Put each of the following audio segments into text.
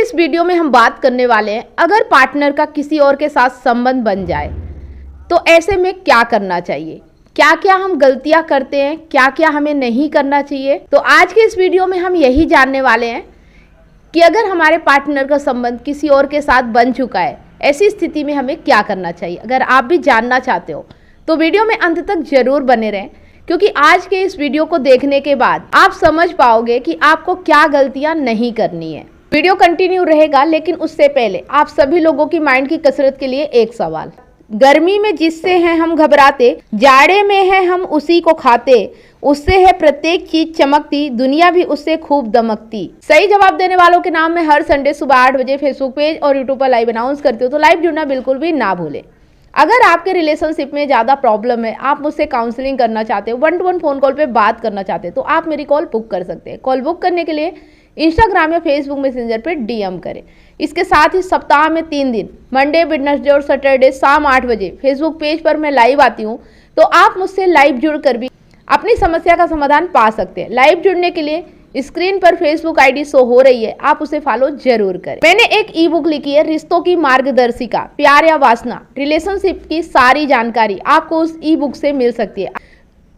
इस वीडियो में हम बात करने वाले हैं, अगर पार्टनर का किसी और के साथ संबंध बन जाए तो ऐसे में क्या करना चाहिए, क्या क्या हम गलतियां करते हैं, क्या क्या हमें नहीं करना चाहिए। तो आज के इस वीडियो में हम यही जानने वाले हैं कि अगर हमारे पार्टनर का संबंध किसी और के साथ बन चुका है, ऐसी स्थिति में हमें क्या करना चाहिए। अगर आप भी जानना चाहते हो तो वीडियो में अंत तक जरूर बने रहें, क्योंकि आज के इस वीडियो को देखने के बाद आप समझ पाओगे कि आपको क्या गलतियां नहीं करनी है। वीडियो कंटिन्यू रहेगा, लेकिन उससे पहले आप सभी लोगों की माइंड की कसरत के लिए एक सवाल। गर्मी में जिससे हैं हम घबराते, जाड़े में है हम उसी को खाते, उससे है प्रत्येक चीज चमकती, दुनिया भी उससे खूब दमकती। सही जवाब देने वालों के नाम में हर संडे सुबह 8 बजे फेसबुक पेज और यूट्यूब पर लाइव अनाउंस करती हो, तो लाइव जुड़ना बिल्कुल भी ना भूलें। अगर आपके रिलेशनशिप में ज़्यादा प्रॉब्लम है, आप मुझसे काउंसलिंग करना चाहते हो, 1-to-1 फोन कॉल पे बात करना चाहते हो, तो आप मेरी कॉल बुक कर सकते हैं। कॉल बुक करने के लिए इंस्टाग्राम या फेसबुक मैसेंजर पे डीएम करें। इसके साथ ही सप्ताह में 3 दिन मंडे, वेडनेसडे और सैटरडे शाम 8 बजे फेसबुक पेज पर मैं लाइव आती हूँ, तो आप मुझसे लाइव जुड़कर भी अपनी समस्या का समाधान पा सकते हैं। लाइव जुड़ने के लिए स्क्रीन पर फेसबुक आईडी शो हो रही है, आप उसे फॉलो जरूर करें। मैंने एक ई बुक लिखी है, रिश्तों की मार्गदर्शिका, प्यार या वासना, रिलेशनशिप की सारी जानकारी आपको उस ई बुक से मिल सकती है।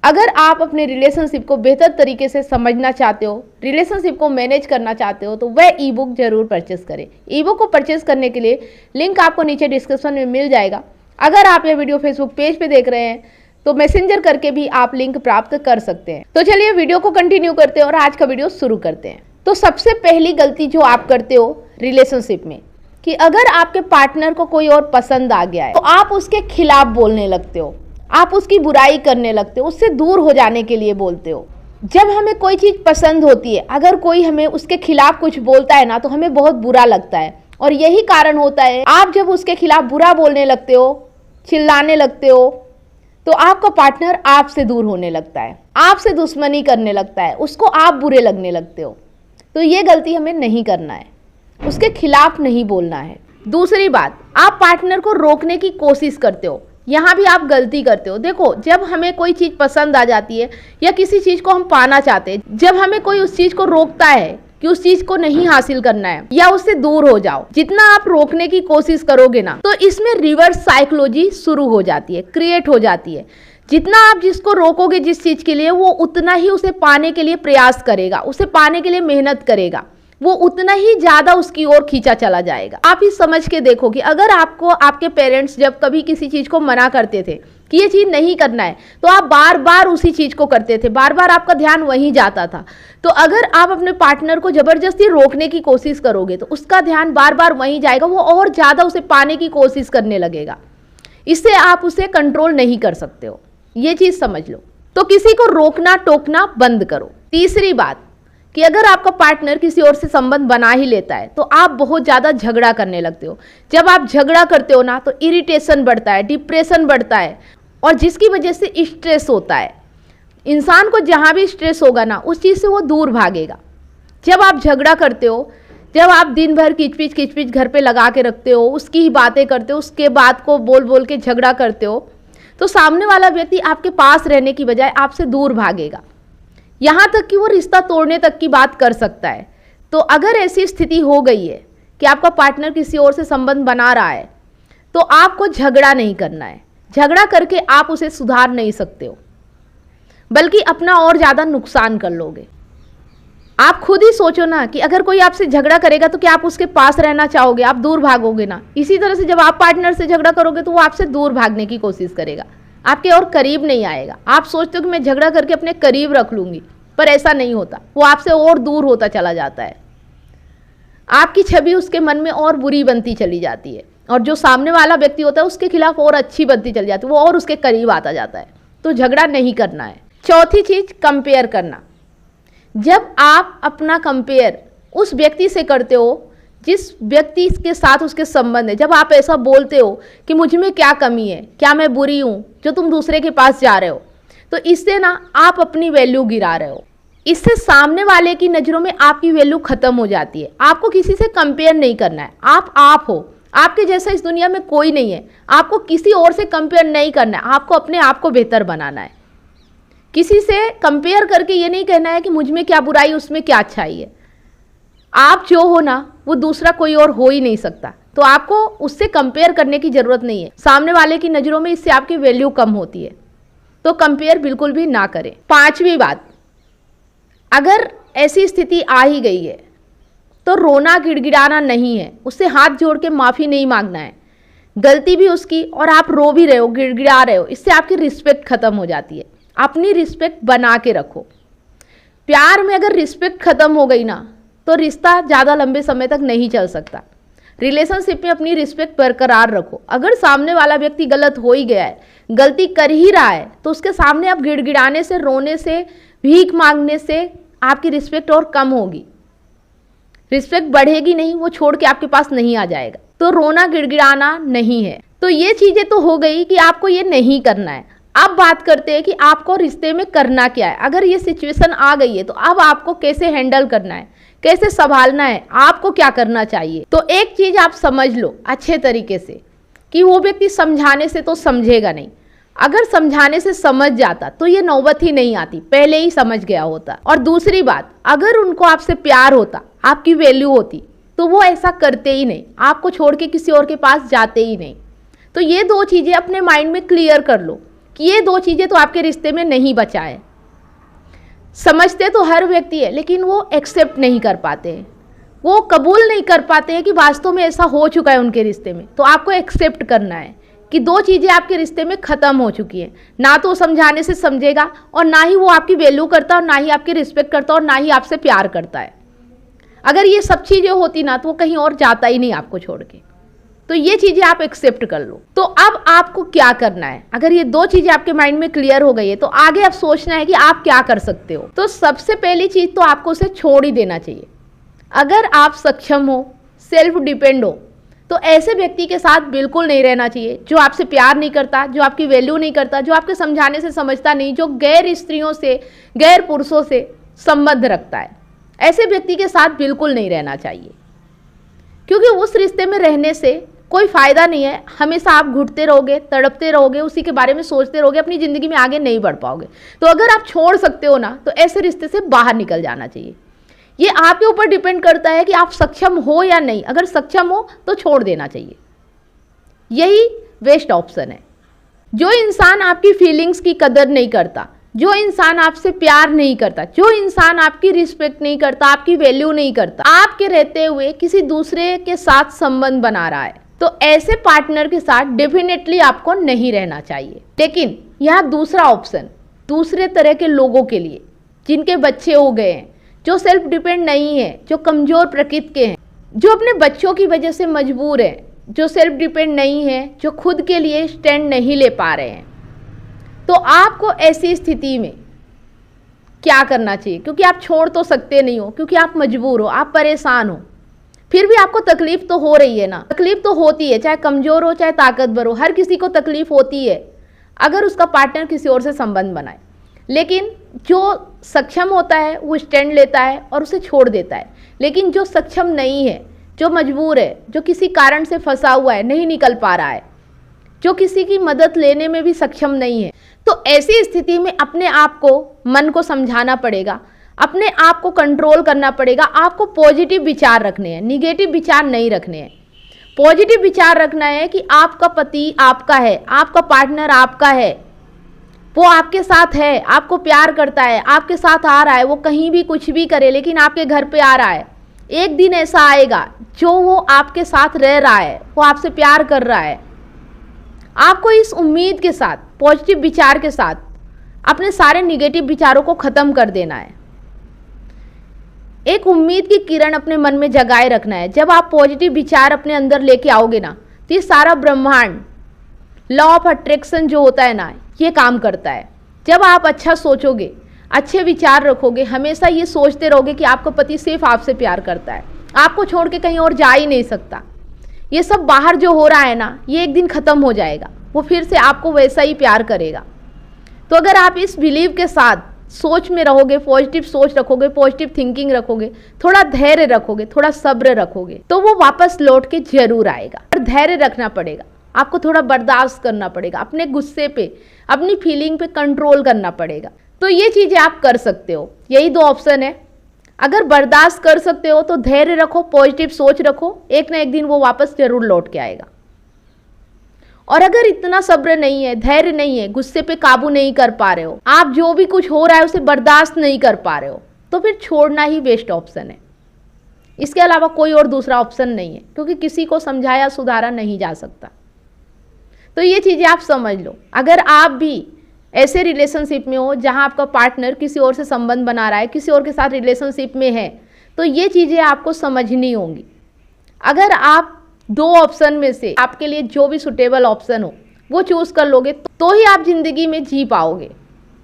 अगर आप अपने रिलेशनशिप को बेहतर तरीके से समझना चाहते हो, रिलेशनशिप को मैनेज करना चाहते हो, तो वह ई बुक जरूर परचेस करें। ई बुक को परचेस करने के लिए लिंक आपको नीचे डिस्क्रिप्शन में मिल जाएगा। अगर आप ये वीडियो फेसबुक पेज पे देख रहे हैं तो मैसेंजर करके भी आप लिंक प्राप्त कर सकते हैं। तो चलिए वीडियो को कंटिन्यू करते हैं और आज का वीडियो शुरू करते हैं। तो सबसे पहली गलती जो आप करते हो रिलेशनशिप में, कि अगर आपके पार्टनर को कोई और पसंद आ गया है तो आप उसके खिलाफ बोलने लगते हो, आप उसकी बुराई करने लगते हो, उससे दूर हो जाने के लिए बोलते हो। जब हमें कोई चीज़ पसंद होती है, अगर कोई हमें उसके खिलाफ कुछ बोलता है ना, तो हमें बहुत बुरा लगता है। और यही कारण होता है, आप जब उसके खिलाफ बुरा बोलने लगते हो, चिल्लाने लगते हो, तो आपका पार्टनर आपसे दूर होने लगता है, आपसे दुश्मनी करने लगता है, उसको आप बुरे लगने लगते हो। तो ये गलती हमें नहीं करना है, उसके खिलाफ नहीं बोलना है। दूसरी बात, आप पार्टनर को रोकने की कोशिश करते हो, यहाँ भी आप गलती करते हो। देखो, जब हमें कोई चीज़ पसंद आ जाती है या किसी चीज़ को हम पाना चाहते हैं, जब हमें कोई उस चीज़ को रोकता है कि उस चीज को नहीं हासिल करना है या उससे दूर हो जाओ, जितना आप रोकने की कोशिश करोगे ना, तो इसमें रिवर्स साइकोलॉजी शुरू हो जाती है, क्रिएट हो जाती है। जितना आप जिसको रोकोगे जिस चीज के लिए, वो उतना ही उसे पाने के लिए प्रयास करेगा, उसे पाने के लिए मेहनत करेगा, वो उतना ही ज्यादा उसकी ओर खींचा चला जाएगा। आप ही समझ के देखो कि अगर आपको आपके पेरेंट्स जब कभी किसी चीज को मना करते थे कि ये चीज़ नहीं करना है, तो आप बार बार उसी चीज़ को करते थे, बार बार आपका ध्यान वहीं जाता था। तो अगर आप अपने पार्टनर को ज़बरदस्ती रोकने की कोशिश करोगे तो उसका ध्यान बार बार वहीं जाएगा, वो और ज़्यादा उसे पाने की कोशिश करने लगेगा। इससे आप उसे कंट्रोल नहीं कर सकते हो, ये चीज़ समझ लो। तो किसी को रोकना टोकना बंद करो। तीसरी बात, कि अगर आपका पार्टनर किसी और से संबंध बना ही लेता है तो आप बहुत ज़्यादा झगड़ा करने लगते हो। जब आप झगड़ा करते हो ना, तो इरिटेशन बढ़ता है, डिप्रेशन बढ़ता है, और जिसकी वजह से स्ट्रेस होता है। इंसान को जहाँ भी स्ट्रेस होगा ना, उस चीज़ से वो दूर भागेगा। जब आप झगड़ा करते हो, जब आप दिन भर किचपिच घर पे लगा के रखते हो, उसकी ही बातें करते हो, उसके बात को बोल बोल के झगड़ा करते हो, तो सामने वाला व्यक्ति आपके पास रहने की बजाय आपसे दूर भागेगा, यहाँ तक कि वो रिश्ता तोड़ने तक की बात कर सकता है। तो अगर ऐसी स्थिति हो गई है कि आपका पार्टनर किसी और से संबंध बना रहा है, तो आपको झगड़ा नहीं करना है। झगड़ा करके आप उसे सुधार नहीं सकते हो, बल्कि अपना और ज़्यादा नुकसान कर लोगे। आप खुद ही सोचो ना कि अगर कोई आपसे झगड़ा करेगा तो क्या आप उसके पास रहना चाहोगे? आप दूर भागोगे ना। इसी तरह से जब आप पार्टनर से झगड़ा करोगे तो वो आपसे दूर भागने की कोशिश करेगा, आपके और करीब नहीं आएगा। आप सोचते हो कि मैं झगड़ा करके अपने करीब रख लूँगी, पर ऐसा नहीं होता, वो आपसे और दूर होता चला जाता है। आपकी छवि उसके मन में और बुरी बनती चली जाती है, और जो सामने वाला व्यक्ति होता है उसके खिलाफ और अच्छी बनती चली जाती है, वो और उसके करीब आता जाता है। तो झगड़ा नहीं करना है। चौथी चीज़, कंपेयर करना। जब आप अपना कंपेयर उस व्यक्ति से करते हो जिस व्यक्ति के साथ उसके संबंध है, जब आप ऐसा बोलते हो कि मुझ में क्या कमी है, क्या मैं बुरी हूँ जो तुम दूसरे के पास जा रहे हो, तो इससे ना आप अपनी वैल्यू गिरा रहे हो। इससे सामने वाले की नज़रों में आपकी वैल्यू खत्म हो जाती है। आपको किसी से कंपेयर नहीं करना है, आप हो, आपके जैसा इस दुनिया में कोई नहीं है। आपको किसी और से कंपेयर नहीं करना है, आपको अपने आप को बेहतर बनाना है। किसी से कंपेयर करके ये नहीं कहना है कि मुझ में क्या बुराई उसमें क्या अच्छाई है। आप जो हो ना वो दूसरा कोई और हो ही नहीं सकता, तो आपको उससे कंपेयर करने की ज़रूरत नहीं है। सामने वाले की नज़रों में इससे आपकी वैल्यू कम होती है, तो कंपेयर बिल्कुल भी ना करें। पांचवी बात, अगर ऐसी स्थिति आ ही गई है तो रोना गिड़गिड़ाना नहीं है, उससे हाथ जोड़ के माफ़ी नहीं मांगना है। गलती भी उसकी और आप रो भी रहे हो, गिड़गिड़ा रहे हो, इससे आपकी रिस्पेक्ट खत्म हो जाती है। अपनी रिस्पेक्ट बना के रखो। प्यार में अगर रिस्पेक्ट खत्म हो गई ना तो रिश्ता ज़्यादा लंबे समय तक नहीं चल सकता। रिलेशनशिप में अपनी रिस्पेक्ट बरकरार रखो। अगर सामने वाला व्यक्ति गलत हो ही गया है, गलती कर ही रहा है, तो उसके सामने आप गिड़गिड़ाने से, रोने से, भीख मांगने से आपकी रिस्पेक्ट और कम होगी। रिस्पेक्ट बढ़ेगी नहीं, वो छोड़ के आपके पास नहीं आ जाएगा। तो रोना गिड़गिड़ाना नहीं है। तो ये चीज़ें तो हो गई कि आपको ये नहीं करना है। अब बात करते हैं कि आपको रिश्ते में करना क्या है। अगर ये सिचुएशन आ गई है तो अब आपको कैसे हैंडल करना है, कैसे संभालना है, आपको क्या करना चाहिए। तो एक चीज़ आप समझ लो अच्छे तरीके से कि वो व्यक्ति समझाने से तो समझेगा नहीं। अगर समझाने से समझ जाता तो ये नौबत ही नहीं आती, पहले ही समझ गया होता। और दूसरी बात, अगर उनको आपसे प्यार होता, आपकी वैल्यू होती, तो वो ऐसा करते ही नहीं, आपको छोड़ के किसी और के पास जाते ही नहीं। तो ये दो चीज़ें अपने माइंड में क्लियर कर लो कि ये दो चीज़ें तो आपके रिश्ते में नहीं बचाए। समझते तो हर व्यक्ति है, लेकिन वो एक्सेप्ट नहीं कर पाते हैं, वो कबूल नहीं कर पाते हैं कि वास्तव में ऐसा हो चुका है उनके रिश्ते में। तो आपको एक्सेप्ट करना है कि दो चीज़ें आपके रिश्ते में ख़त्म हो चुकी हैं। ना तो वो समझाने से समझेगा, और ना ही वो आपकी वैल्यू करता, और ना ही आपकी रिस्पेक्ट करता, और ना ही आपसे प्यार करता है। अगर ये सब चीज़ें होती ना तो वो कहीं और जाता ही नहीं आपको छोड़ के। तो ये चीज़ें आप एक्सेप्ट कर लो। तो अब आपको क्या करना है, अगर ये दो चीज़ें आपके माइंड में क्लियर हो गई है तो आगे आप सोचना है कि आप क्या कर सकते हो। तो सबसे पहली चीज़ तो आपको उसे छोड़ ही देना चाहिए। अगर आप सक्षम हो, सेल्फ डिपेंड हो, तो ऐसे व्यक्ति के साथ बिल्कुल नहीं रहना चाहिए जो आपसे प्यार नहीं करता, जो आपकी वैल्यू नहीं करता, जो आपके समझाने से समझता नहीं, जो गैर स्त्रियों से, गैर पुरुषों से संबंध रखता है। ऐसे व्यक्ति के साथ बिल्कुल नहीं रहना चाहिए, क्योंकि उस रिश्ते में रहने से कोई फ़ायदा नहीं है। हमेशा आप घुटते रहोगे, तड़पते रहोगे, उसी के बारे में सोचते रहोगे, अपनी ज़िंदगी में आगे नहीं बढ़ पाओगे। तो अगर आप छोड़ सकते हो ना, तो ऐसे रिश्ते से बाहर निकल जाना चाहिए। ये आपके ऊपर डिपेंड करता है कि आप सक्षम हो या नहीं। अगर सक्षम हो तो छोड़ देना चाहिए, यही बेस्ट ऑप्शन है। जो इंसान आपकी फीलिंग्स की कदर नहीं करता, जो इंसान आपसे प्यार नहीं करता, जो इंसान आपकी रिस्पेक्ट नहीं करता, आपकी वैल्यू नहीं करता, आपके रहते हुए किसी दूसरे के साथ संबंध बना रहा है, तो ऐसे पार्टनर के साथ डेफिनेटली आपको नहीं रहना चाहिए। लेकिन यहाँ दूसरा ऑप्शन, दूसरे तरह के लोगों के लिए, जिनके बच्चे हो गए हैं, जो सेल्फ डिपेंड नहीं है, जो कमज़ोर प्रकृति के हैं, जो अपने बच्चों की वजह से मजबूर हैं, जो सेल्फ डिपेंड नहीं है, जो खुद के लिए स्टैंड नहीं ले पा रहे हैं, तो आपको ऐसी स्थिति में क्या करना चाहिए। क्योंकि आप छोड़ तो सकते नहीं हो, क्योंकि आप मजबूर हो, आप परेशान हो, फिर भी आपको तकलीफ तो हो रही है ना। तकलीफ तो होती है, चाहे कमज़ोर हो चाहे ताकतवर हो, हर किसी को तकलीफ होती है अगर उसका पार्टनर किसी और से संबंध बनाए। लेकिन जो सक्षम होता है वो स्टैंड लेता है और उसे छोड़ देता है। लेकिन जो सक्षम नहीं है, जो मजबूर है, जो किसी कारण से फंसा हुआ है, नहीं निकल पा रहा है, जो किसी की मदद लेने में भी सक्षम नहीं है, तो ऐसी स्थिति में अपने आप को, मन को समझाना पड़ेगा, अपने आप को कंट्रोल करना पड़ेगा। आपको पॉजिटिव विचार रखने हैं, निगेटिव विचार नहीं रखने हैं। पॉजिटिव विचार रखना है कि आपका पति आपका है, आपका पार्टनर आपका है, वो आपके साथ है, आपको प्यार करता है, आपके साथ आ रहा है, वो कहीं भी कुछ भी करे लेकिन आपके घर पे आ रहा है। एक दिन ऐसा आएगा जो वो आपके साथ रह रहा है, वो आपसे प्यार कर रहा है। आपको इस उम्मीद के साथ, पॉजिटिव विचार के साथ अपने सारे निगेटिव विचारों को ख़त्म कर देना है। एक उम्मीद की किरण अपने मन में जगाए रखना है। जब आप पॉजिटिव विचार अपने अंदर लेके आओगे ना, तो ये सारा ब्रह्मांड, लॉ ऑफ अट्रैक्शन जो होता है ना, ये काम करता है। जब आप अच्छा सोचोगे, अच्छे विचार रखोगे, हमेशा ये सोचते रहोगे कि आपका पति सिर्फ आपसे प्यार करता है, आपको छोड़ के कहीं और जा ही नहीं सकता, ये सब बाहर जो हो रहा है ना, ये एक दिन ख़त्म हो जाएगा, वो फिर से आपको वैसा ही प्यार करेगा। तो अगर आप इस बिलीव के साथ सोच में रहोगे, पॉजिटिव सोच रखोगे, पॉजिटिव थिंकिंग रखोगे, थोड़ा धैर्य रखोगे, थोड़ा सब्र रखोगे, तो वो वापस लौट के जरूर आएगा। और धैर्य रखना पड़ेगा, आपको थोड़ा बर्दाश्त करना पड़ेगा, अपने गुस्से पे, अपनी फीलिंग पे कंट्रोल करना पड़ेगा। तो ये चीज़ें आप कर सकते हो। यही दो ऑप्शन है। अगर बर्दाश्त कर सकते हो तो धैर्य रखो, पॉजिटिव सोच रखो, एक ना एक दिन वो वापस जरूर लौट के आएगा। और अगर इतना सब्र नहीं है, धैर्य नहीं है, गुस्से पे काबू नहीं कर पा रहे हो, आप जो भी कुछ हो रहा है उसे बर्दाश्त नहीं कर पा रहे हो, तो फिर छोड़ना ही बेस्ट ऑप्शन है। इसके अलावा कोई और दूसरा ऑप्शन नहीं है, क्योंकि किसी को समझाया सुधारा नहीं जा सकता। तो ये चीज़ें आप समझ लो। अगर आप भी ऐसे रिलेशनशिप में हो जहां आपका पार्टनर किसी और से संबंध बना रहा है, किसी और के साथ रिलेशनशिप में है, तो ये चीज़ें आपको समझनी होंगी। अगर आप दो ऑप्शन में से आपके लिए जो भी सुटेबल ऑप्शन हो वो चूज कर लोगे तो ही आप जिंदगी में जी पाओगे,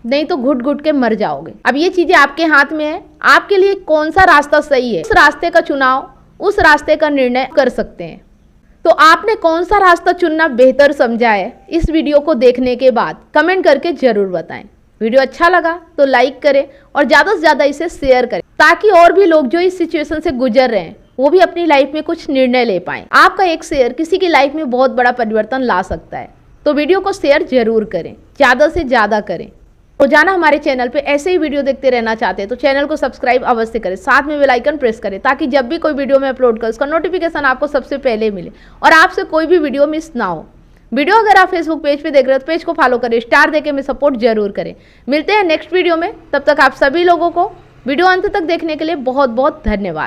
नहीं तो घुट घुट के मर जाओगे। अब ये चीजें आपके हाथ में है, आपके लिए कौन सा रास्ता सही है, उस रास्ते का चुनाव, उस रास्ते का निर्णय कर सकते हैं। तो आपने कौन सा रास्ता चुनना बेहतर समझा है, इस वीडियो को देखने के बाद कमेंट करके जरूर बताएं। वीडियो अच्छा लगा तो लाइक करें और ज़्यादा से ज़्यादा इसे शेयर करें, ताकि और भी लोग जो इस सिचुएशन से गुजर रहे हैं वो भी अपनी लाइफ में कुछ निर्णय ले पाएं। आपका एक शेयर किसी की लाइफ में बहुत बड़ा परिवर्तन ला सकता है। तो वीडियो को शेयर जरूर करें, ज़्यादा से ज़्यादा करें। रोजाना हमारे चैनल पे ऐसे ही वीडियो देखते रहना चाहते हैं तो चैनल को सब्सक्राइब अवश्य करें, साथ में बेल आइकन प्रेस करें, ताकि जब भी कोई वीडियो मैं अपलोड करूँ उसका नोटिफिकेशन आपको सबसे पहले मिले और आपसे कोई भी वीडियो मिस ना हो। वीडियो अगर आप फेसबुक पेज पे देख रहे हो तो पेज को फॉलो करें, स्टार देके हमें सपोर्ट जरूर करें। मिलते हैं नेक्स्ट वीडियो में, तब तक आप सभी लोगों को वीडियो अंत तक देखने के लिए बहुत बहुत धन्यवाद।